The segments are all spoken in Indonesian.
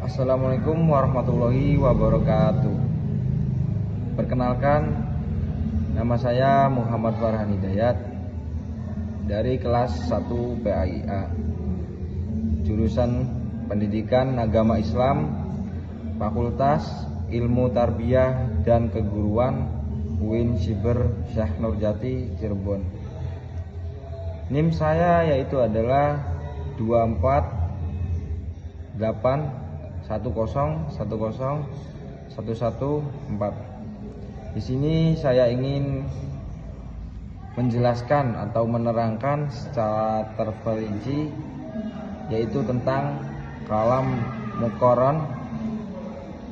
Assalamualaikum warahmatullahi wabarakatuh. Perkenalkan, nama saya Muhammad Farhan Hidayat dari kelas 1 PAIA, jurusan Pendidikan Agama Islam, Fakultas Ilmu Tarbiyah dan Keguruan UIN Siber Syekh Nurjati Cirebon. NIM saya yaitu adalah 24810101114. Di sini saya ingin menjelaskan atau menerangkan secara terperinci yaitu tentang kalam muqarron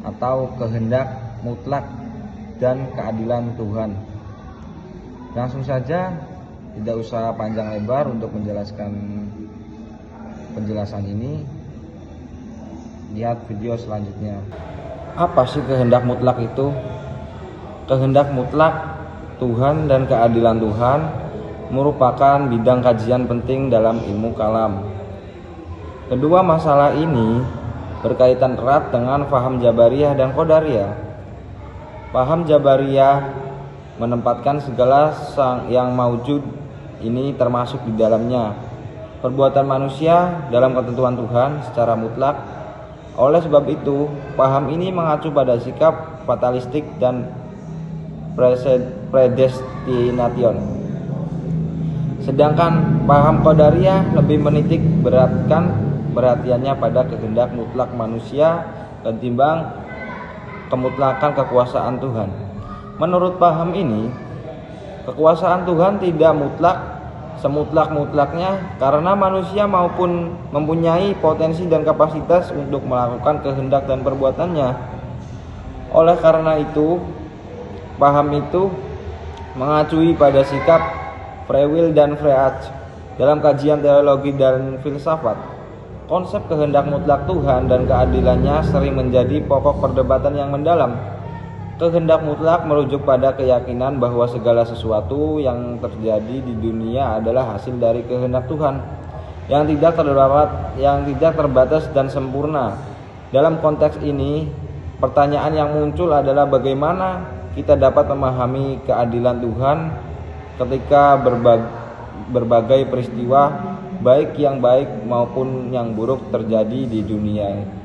atau kehendak mutlak dan keadilan Tuhan. Langsung saja, tidak usah panjang lebar untuk menjelaskan penjelasan ini. Lihat video selanjutnya. Apa sih kehendak mutlak itu? Kehendak mutlak Tuhan dan keadilan Tuhan merupakan bidang kajian penting dalam ilmu kalam. Kedua masalah ini berkaitan erat dengan paham Jabariyah dan Qadariyah. Paham Jabariyah menempatkan segala yang maujud ini termasuk di dalamnya perbuatan manusia dalam ketentuan Tuhan secara mutlak. Oleh sebab itu, paham ini mengacu pada sikap fatalistik dan predestination. Sedangkan paham Qadariyah lebih menitik beratkan perhatiannya pada kehendak mutlak manusia ketimbang kemutlakan kekuasaan Tuhan. Menurut paham ini, kekuasaan Tuhan tidak mutlak semutlak-mutlaknya karena manusia maupun mempunyai potensi dan kapasitas untuk melakukan kehendak dan perbuatannya. Oleh karena itu, paham itu mengacui pada sikap free will dan free act. Dalam kajian teologi dan filsafat, konsep kehendak mutlak Tuhan dan keadilannya sering menjadi pokok perdebatan yang mendalam. Kehendak mutlak merujuk pada keyakinan bahwa segala sesuatu yang terjadi di dunia adalah hasil dari kehendak Tuhan yang tidak terbatas dan sempurna. Dalam konteks ini, pertanyaan yang muncul adalah bagaimana kita dapat memahami keadilan Tuhan ketika berbagai peristiwa baik yang baik maupun yang buruk terjadi di dunia.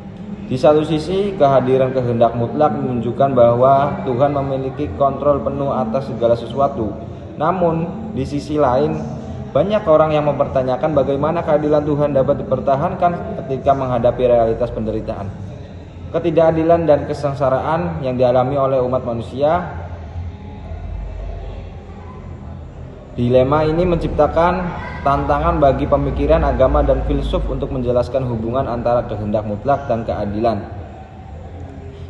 Di satu sisi, kehadiran kehendak mutlak menunjukkan bahwa Tuhan memiliki kontrol penuh atas segala sesuatu. Namun, di sisi lain, banyak orang yang mempertanyakan bagaimana keadilan Tuhan dapat dipertahankan ketika menghadapi realitas penderitaan, ketidakadilan dan kesengsaraan yang dialami oleh umat manusia. Dilema ini menciptakan tantangan bagi pemikiran agama dan filsuf untuk menjelaskan hubungan antara kehendak mutlak dan keadilan,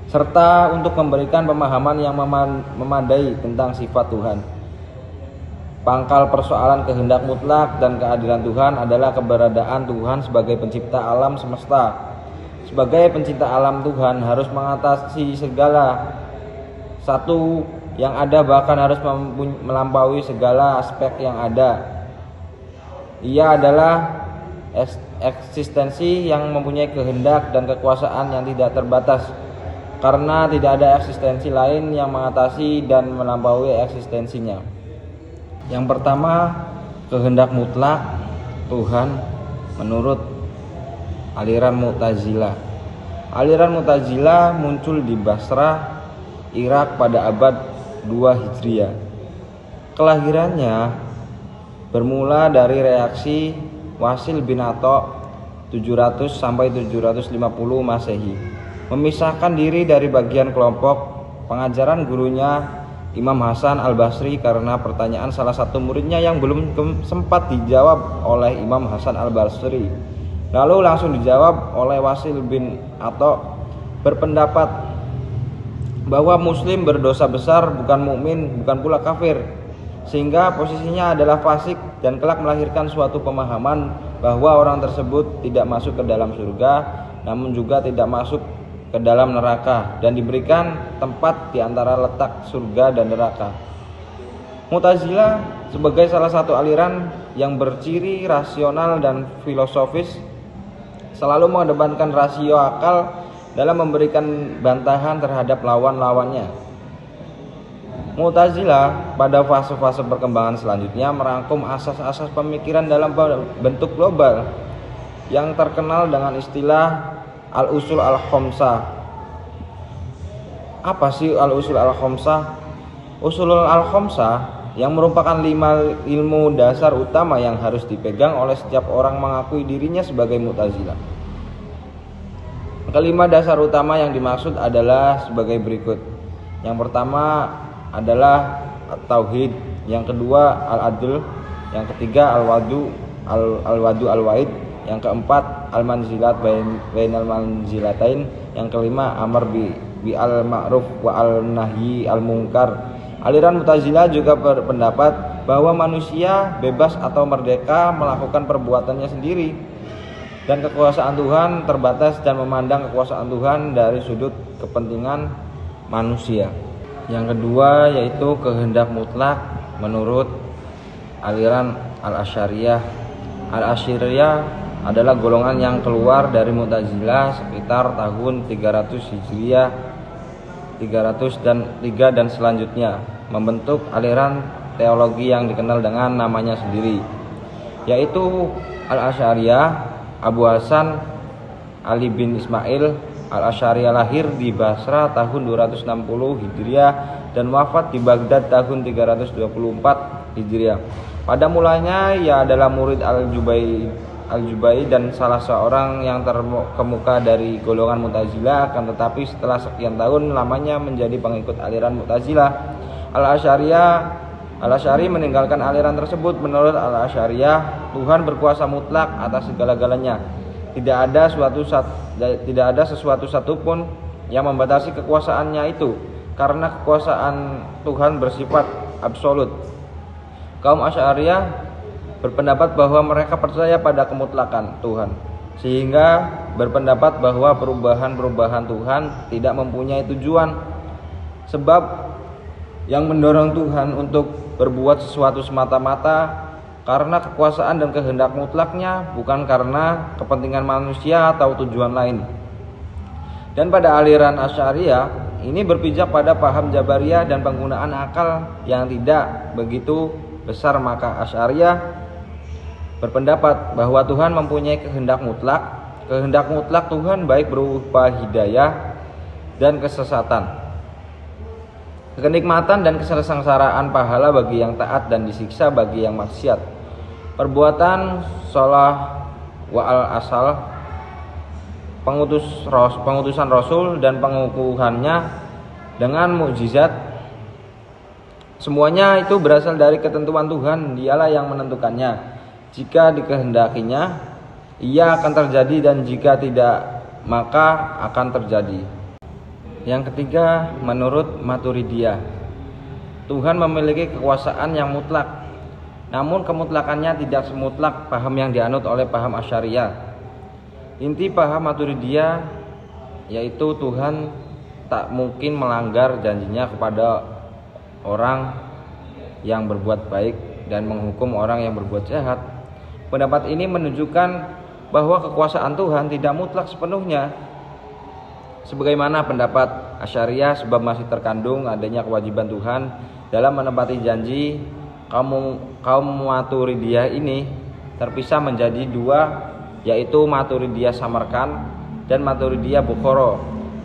serta untuk memberikan pemahaman yang memadai tentang sifat Tuhan. Pangkal persoalan kehendak mutlak dan keadilan Tuhan adalah keberadaan Tuhan sebagai pencipta alam semesta. Sebagai pencipta alam, Tuhan harus mengatasi segala satu yang ada, bahkan harus melampaui segala aspek yang ada. Ia adalah eksistensi yang mempunyai kehendak dan kekuasaan yang tidak terbatas, karena tidak ada eksistensi lain yang mengatasi dan melampaui eksistensinya. Yang pertama, kehendak mutlak Tuhan menurut aliran Mu'tazilah. Aliran Mu'tazilah muncul di Basrah, Irak pada abad 2 Hijriah. Kelahirannya bermula dari reaksi Wasil bin Atha 700 sampai 750 Masehi, memisahkan diri dari bagian kelompok pengajaran gurunya Imam Hasan Al-Basri karena pertanyaan salah satu muridnya yang belum sempat dijawab oleh Imam Hasan Al-Basri. Lalu langsung dijawab oleh Wasil bin Atha, berpendapat bahwa muslim berdosa besar, bukan mukmin, bukan pula kafir, sehingga posisinya adalah fasik dan kelak melahirkan suatu pemahaman bahwa orang tersebut tidak masuk ke dalam surga, namun juga tidak masuk ke dalam neraka dan diberikan tempat di antara letak surga dan neraka. Mu'tazilah sebagai salah satu aliran yang berciri rasional dan filosofis selalu mengedepankan rasio akal dalam memberikan bantahan terhadap lawan-lawannya. Mu'tazilah pada fase-fase perkembangan selanjutnya merangkum asas-asas pemikiran dalam bentuk global yang terkenal dengan istilah al-usul al-khamsah. Apa sih al-usul al-khamsah? Usulul al-khamsah yang merupakan 5 ilmu dasar utama yang harus dipegang oleh setiap orang mengakui dirinya sebagai Mu'tazilah. Kelima dasar utama yang dimaksud adalah sebagai berikut. Yang pertama adalah tauhid, yang kedua al-adl, yang ketiga al-wadu al-waid, yang keempat al-manzilat bainal manzilatain, yang kelima amar bi al-ma'ruf wa al-nahyi al-munkar. Aliran Mu'tazilah juga berpendapat bahwa manusia bebas atau merdeka melakukan perbuatannya sendiri dan kekuasaan Tuhan terbatas dan memandang kekuasaan Tuhan dari sudut kepentingan manusia. Yang kedua yaitu kehendak mutlak menurut aliran Al-Asy'ariyah. Al-Asy'ariyah adalah golongan yang keluar dari Mu'tazilah sekitar tahun 300 Hijriah, 303 dan selanjutnya, membentuk aliran teologi yang dikenal dengan namanya sendiri, yaitu Al-Asy'ariyah. Abu Hasan Ali bin Ismail Al-Asy'ariyah lahir di Basra tahun 260 Hijriah dan wafat di Baghdad tahun 324 Hijriah. Pada mulanya ia adalah murid Al-Jubai dan salah seorang yang terkemuka dari golongan Mu'tazilah, akan tetapi setelah sekian tahun lamanya menjadi pengikut aliran Mu'tazilah. Al-Asy'ari meninggalkan aliran tersebut. Menurut Al-Asy'ariyah, Tuhan berkuasa mutlak atas segala-galanya. Tidak ada sesuatu satupun yang membatasi kekuasaannya itu, karena kekuasaan Tuhan bersifat absolut. Kaum Asy'ariyah berpendapat bahwa mereka percaya pada kemutlakan Tuhan, sehingga berpendapat bahwa perubahan-perubahan Tuhan tidak mempunyai tujuan, sebab yang mendorong Tuhan untuk berbuat sesuatu semata-mata karena kekuasaan dan kehendak mutlaknya, bukan karena kepentingan manusia atau tujuan lain. Dan pada aliran Asy'ariyah ini berpijak pada paham Jabariyah dan penggunaan akal yang tidak begitu besar, maka Asy'ariyah berpendapat bahwa Tuhan mempunyai kehendak mutlak. Kehendak mutlak Tuhan baik berupa hidayah dan kesesatan, kenikmatan dan kesengsaraan, pahala bagi yang taat dan disiksa bagi yang maksiat, perbuatan sholah wa al-asal, pengutusan Rasul dan pengukuhannya dengan mukjizat. Semuanya itu berasal dari ketentuan Tuhan, dialah yang menentukannya. Jika dikehendakinya, ia akan terjadi, dan jika tidak, maka akan terjadi. Yang ketiga, menurut Maturidiyah, Tuhan memiliki kekuasaan yang mutlak, namun kemutlakannya tidak semutlak paham yang dianut oleh paham Asy'ariyah. Inti paham Maturidiyah yaitu Tuhan tak mungkin melanggar janjinya kepada orang yang berbuat baik dan menghukum orang yang berbuat jahat. Pendapat ini menunjukkan bahwa kekuasaan Tuhan tidak mutlak sepenuhnya, sebagaimana pendapat Asy'ariyah, sebab masih terkandung adanya kewajiban Tuhan dalam menepati janji. Kaum Maturidiyah ini terpisah menjadi dua, yaitu Maturidiyah Samarkand dan Maturidiyah Bukhara.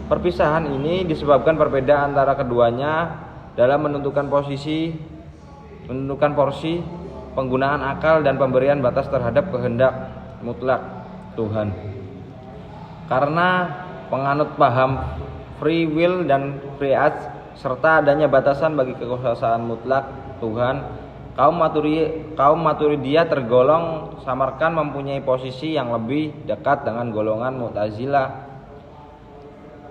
Perpisahan ini disebabkan perbedaan antara keduanya dalam menentukan porsi, penggunaan akal dan pemberian batas terhadap kehendak mutlak Tuhan. Karena penganut paham free will dan free act serta adanya batasan bagi kekuasaan mutlak Tuhan, kaum Maturidiyah tergolong Samarkand mempunyai posisi yang lebih dekat dengan golongan Mu'tazilah.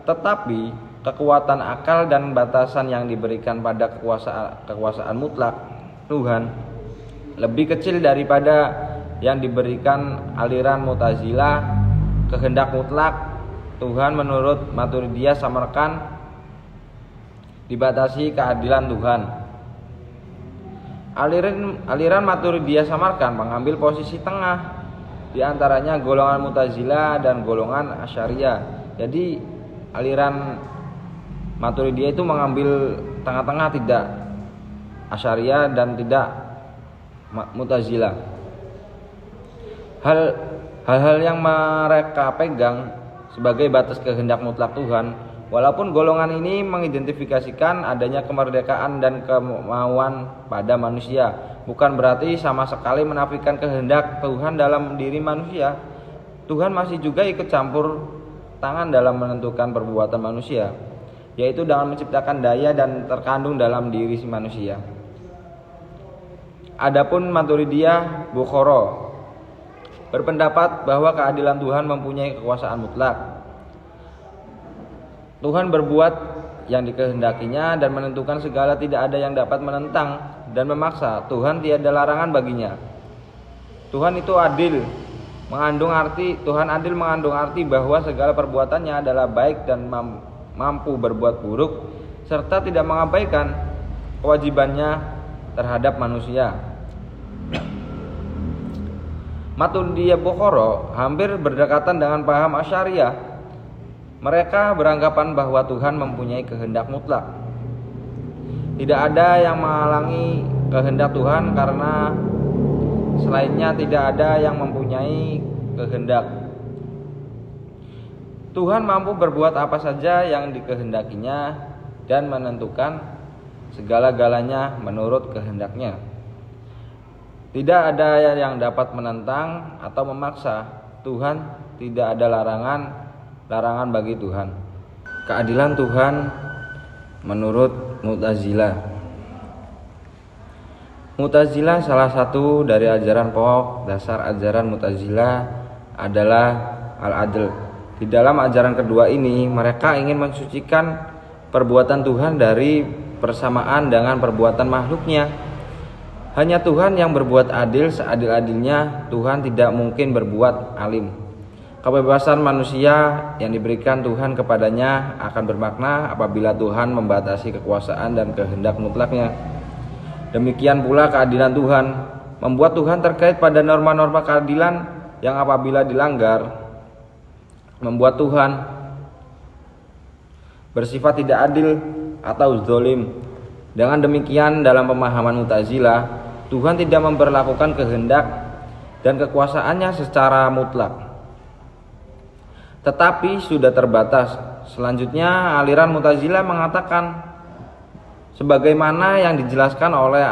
Tetapi kekuatan akal dan batasan yang diberikan pada kekuasaan mutlak Tuhan lebih kecil daripada yang diberikan aliran Mu'tazilah. Kehendak mutlak Tuhan menurut Maturidiyah Samarkand dibatasi keadilan Tuhan. Aliran Maturidiyah Samarkand mengambil posisi tengah di antaranya golongan Mu'tazilah dan golongan Asy'ariyah. Jadi aliran Maturidiyah itu mengambil tengah-tengah, tidak Asy'ariyah dan tidak Mu'tazilah. Hal-hal yang mereka pegang sebagai batas kehendak mutlak Tuhan, walaupun golongan ini mengidentifikasikan adanya kemerdekaan dan kemauan pada manusia, bukan berarti sama sekali menafikan kehendak Tuhan dalam diri manusia. Tuhan masih juga ikut campur tangan dalam menentukan perbuatan manusia, yaitu dengan menciptakan daya dan terkandung dalam diri si manusia. Adapun Maturidiyah Bukhara berpendapat bahwa keadilan Tuhan mempunyai kekuasaan mutlak. Tuhan berbuat yang dikehendakinya dan menentukan segala, tidak ada yang dapat menentang dan memaksa. Tuhan tiada larangan baginya. Tuhan adil mengandung arti bahwa segala perbuatannya adalah baik dan mampu berbuat buruk, serta tidak mengabaikan kewajibannya terhadap manusia. Maturidiyah Bukhara hampir berdekatan dengan paham Asy'ariyah. Mereka beranggapan bahwa Tuhan mempunyai kehendak mutlak. Tidak ada yang menghalangi kehendak Tuhan, karena selainnya tidak ada yang mempunyai kehendak. Tuhan mampu berbuat apa saja yang dikehendakinya dan menentukan segala-galanya menurut kehendaknya. Tidak ada yang dapat menentang atau memaksa Tuhan. Tidak ada larangan bagi Tuhan. Keadilan Tuhan menurut Mu'tazilah. Mu'tazilah, salah satu dari ajaran pokok dasar ajaran Mu'tazilah adalah al-adl. Di dalam ajaran kedua ini, mereka ingin mensucikan perbuatan Tuhan dari persamaan dengan perbuatan makhluknya. Hanya Tuhan yang berbuat adil seadil-adilnya. Tuhan tidak mungkin berbuat alim. Kebebasan manusia yang diberikan Tuhan kepadanya akan bermakna apabila Tuhan membatasi kekuasaan dan kehendak mutlaknya. Demikian pula keadilan Tuhan membuat Tuhan terkait pada norma-norma keadilan yang apabila dilanggar membuat Tuhan bersifat tidak adil atau zalim. Dengan demikian, dalam pemahaman Mu'tazilah, Tuhan tidak memperlakukan kehendak dan kekuasaannya secara mutlak, tetapi sudah terbatas. Selanjutnya, aliran Mu'tazilah mengatakan, sebagaimana yang dijelaskan oleh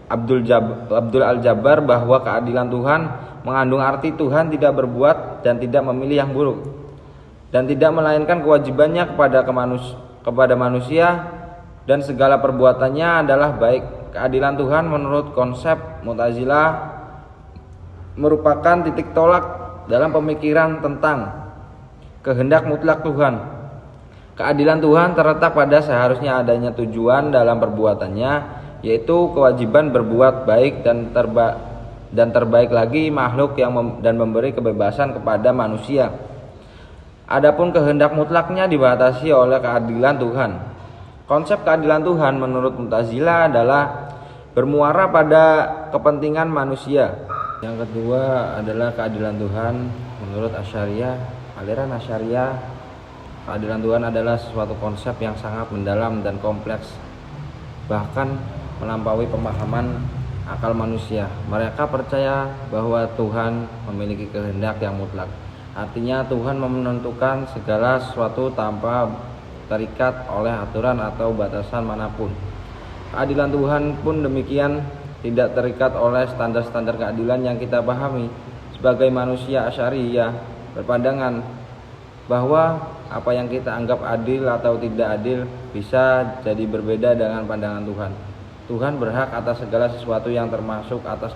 Abdul Al-Jabbar, bahwa keadilan Tuhan mengandung arti Tuhan tidak berbuat dan tidak memilih yang buruk, dan tidak melainkan kewajibannya kepada manusia, dan segala perbuatannya adalah baik. Keadilan Tuhan menurut konsep Mu'tazilah merupakan titik tolak dalam pemikiran tentang kehendak mutlak Tuhan. Keadilan Tuhan terletak pada seharusnya adanya tujuan dalam perbuatannya, yaitu kewajiban berbuat baik dan terbaik lagi makhluk dan memberi kebebasan kepada manusia. Adapun kehendak mutlaknya dibatasi oleh keadilan Tuhan. Konsep keadilan Tuhan menurut Mu'tazilah adalah bermuara pada kepentingan manusia. Yang kedua adalah keadilan Tuhan menurut Asy'ariyah. Aliran Asy'ariyah, keadilan Tuhan adalah suatu konsep yang sangat mendalam dan kompleks, bahkan melampaui pemahaman akal manusia. Mereka percaya bahwa Tuhan memiliki kehendak yang mutlak. Artinya Tuhan menentukan segala sesuatu tanpa terikat oleh aturan atau batasan manapun. Keadilan Tuhan pun demikian, tidak terikat oleh standar-standar keadilan yang kita pahami. Sebagai manusia, Asy'ariyah berpandangan bahwa apa yang kita anggap adil atau tidak adil bisa jadi berbeda dengan pandangan Tuhan. Tuhan berhak atas segala sesuatu, yang termasuk atas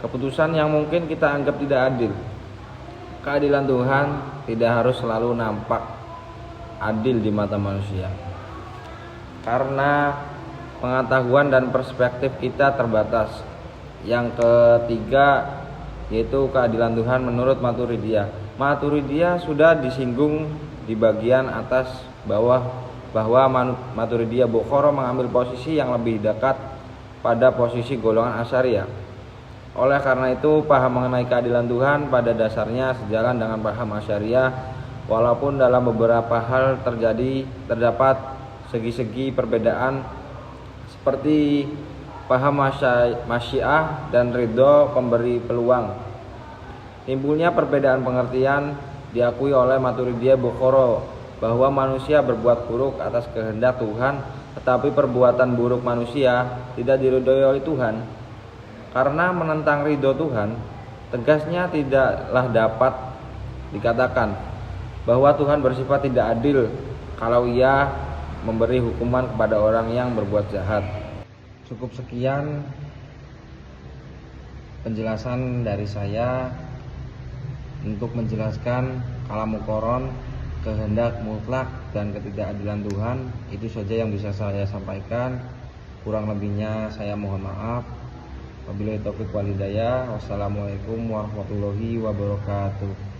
keputusan yang mungkin kita anggap tidak adil. Keadilan Tuhan tidak harus selalu nampak adil di mata manusia, karena pengetahuan dan perspektif kita terbatas. Yang ketiga yaitu keadilan Tuhan menurut Maturidiyah. Maturidiyah sudah disinggung di bagian atas bahwa Maturidiyah Bukhara mengambil posisi yang lebih dekat pada posisi golongan Asy'ariyah. Oleh karena itu, paham mengenai keadilan Tuhan pada dasarnya sejalan dengan paham Asy'ariyah. walaupun dalam beberapa hal terdapat segi-segi perbedaan seperti paham masyiah dan ridho pemberi peluang. Timbulnya perbedaan pengertian diakui oleh Maturidiyah Bukhara bahwa manusia berbuat buruk atas kehendak Tuhan, tetapi perbuatan buruk manusia tidak diridhoi oleh Tuhan. Karena menentang ridho Tuhan, tegasnya tidaklah dapat dikatakan bahwa Tuhan bersifat tidak adil kalau Ia memberi hukuman kepada orang yang berbuat jahat. Cukup sekian penjelasan dari saya untuk menjelaskan kalam Quran, kehendak mutlak dan ketidakadilan Tuhan. Itu saja yang bisa saya sampaikan. Kurang lebihnya saya mohon maaf. Wabillahi taufiq wal hidayah. Wassalamualaikum warahmatullahi wabarakatuh.